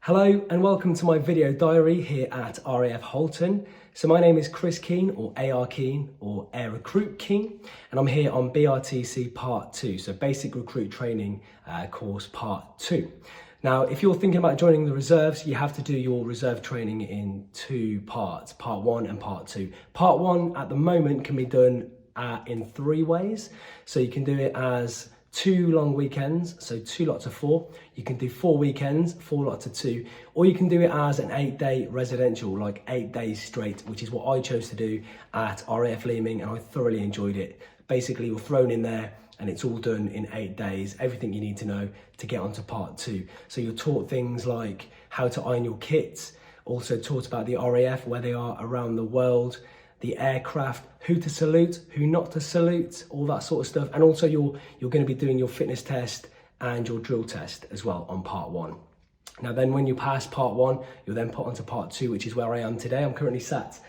Hello and welcome to my video diary here at RAF Halton. So my name is Chris Keane, or AR Keane, or Air Recruit Keane, and I'm here on BRTC Part 2, so Basic Recruit Training course Part 2. Now, if you're thinking about joining the reserves, you have to do your reserve training in two parts, Part 1 and Part 2. Part 1 at the moment can be done in 3 ways. So you can do it as 2 long weekends, so 2 lots of 4. You can do 4 weekends, 4 lots of 2, or you can do it as an 8-day residential, like 8 days straight, which is what I chose to do at RAF Leeming, and I thoroughly enjoyed it. Basically, you're thrown in there and it's all done in 8 days, everything you need to know to get onto Part 2. So you're taught things like how to iron your kits, also taught about the RAF, where they are around the world, the aircraft, who to salute, who not to salute, all that sort of stuff. And also you're going to be doing your fitness test and your drill test as well on Part 1. Now then, when you pass Part 1, you're then put onto Part 2, which is where I am today. I'm currently sat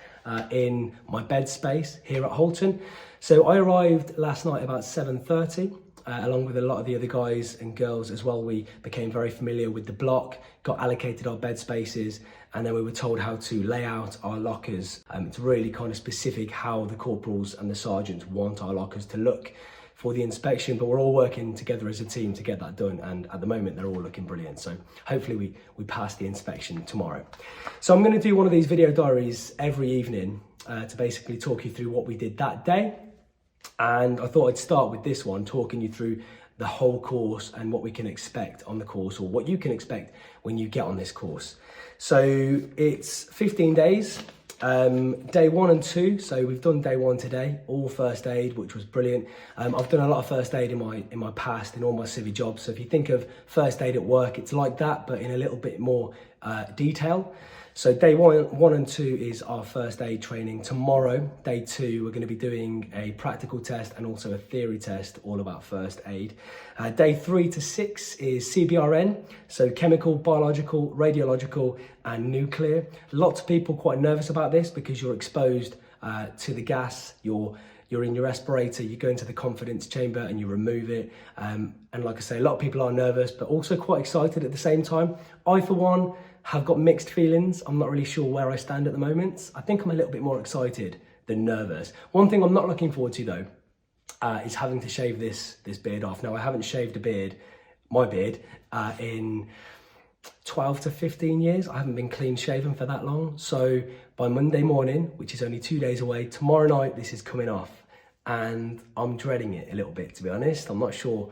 in my bed space here at Halton. So I arrived last night about 7:30. Along with a lot of the other guys and girls as well. We became very familiar with the block, got allocated our bed spaces, and then we were told how to lay out our lockers. It's really kind of specific how the corporals and the sergeants want our lockers to look for the inspection, but we're all working together as a team to get that done, and at the moment they're all looking brilliant. So hopefully we pass the inspection tomorrow. So I'm going to do one of these video diaries every evening to basically talk you through what we did that day. And I thought I'd start with this one, talking you through the whole course and what we can expect on the course, or what you can expect when you get on this course. So it's 15 days, day 1 and 2. So we've done day 1 today, all first aid, which was brilliant. I've done a lot of first aid in my past, in all my civvy jobs. So if you think of first aid at work, it's like that, but in a little bit more detail. So day 1 and 2 is our first aid training. Tomorrow, day 2, we're going to be doing a practical test and also a theory test, all about first aid. Day 3 to 6 is CBRN, so chemical, biological, radiological, and nuclear. Lots of people quite nervous about this because you're exposed to the gas. You're in your respirator, you go into the confidence chamber and you remove it. And like I say, a lot of people are nervous, but also quite excited at the same time. I, for one, have got mixed feelings. I'm not really sure where I stand at the moment. I think I'm a little bit more excited than nervous. One thing I'm not looking forward to though, is having to shave this beard off. Now, I haven't shaved my beard, in 12 to 15 years. I haven't been clean shaven for that long. So by Monday morning, which is only 2 days away, tomorrow night, this is coming off. And I'm dreading it a little bit, to be honest. I'm not sure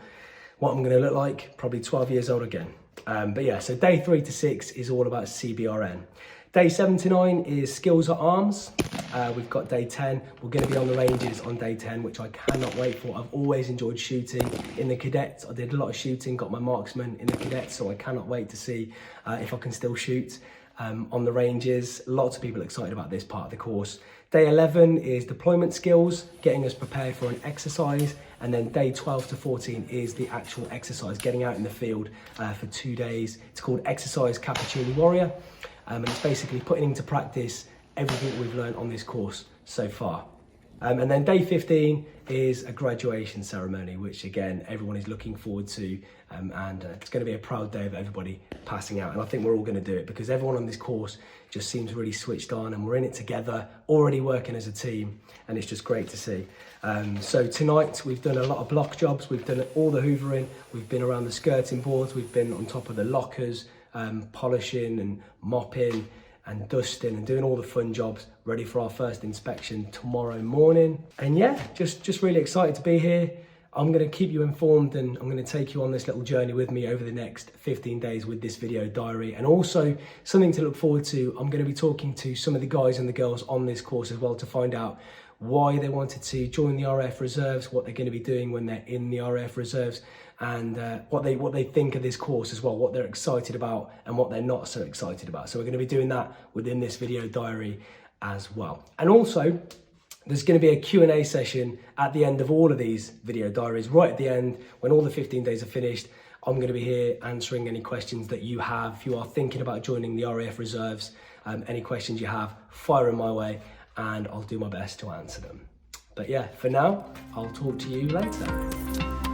what I'm gonna look like, probably 12 years old again. But yeah, so day 3 to 6 is all about CBRN. Day 7 to 9 is skills at arms. We've got day 10. We're going to be on the ranges on day 10, which I cannot wait for. I've always enjoyed shooting. In the cadets, I did a lot of shooting, got my marksman in the cadets, so I cannot wait to see if I can still shoot on the ranges. Lots of people excited about this part of the course. Day 11 is deployment skills, getting us prepared for an exercise. And then day 12 to 14 is the actual exercise, getting out in the field for 2 days. It's called Exercise Cappuccini Warrior. And it's basically putting into practice everything we've learned on this course so far. And then day 15 is a graduation ceremony, which again, everyone is looking forward to. And it's going to be a proud day of everybody passing out. And I think we're all going to do it because everyone on this course just seems really switched on, and we're in it together, already working as a team. And it's just great to see. So tonight we've done a lot of block jobs. We've done all the hoovering. We've been around the skirting boards. We've been on top of the lockers, polishing and mopping and dusting and doing all the fun jobs, ready for our first inspection tomorrow morning. And yeah, just really excited to be here. I'm going to keep you informed, and I'm going to take you on this little journey with me over the next 15 days with this video diary. And also something to look forward to, I'm going to be talking to some of the guys and the girls on this course as well to find out why they wanted to join the RAF Reserves, what they're going to be doing when they're in the RAF Reserves, and what they think of this course as well, what they're excited about and what they're not so excited about. So we're going to be doing that within this video diary as well. And also, there's going to be a Q&A session at the end of all of these video diaries, right at the end, when all the 15 days are finished. I'm going to be here answering any questions that you have. If you are thinking about joining the RAF Reserves, any questions you have, fire them my way, and I'll do my best to answer them. But yeah, for now, I'll talk to you later.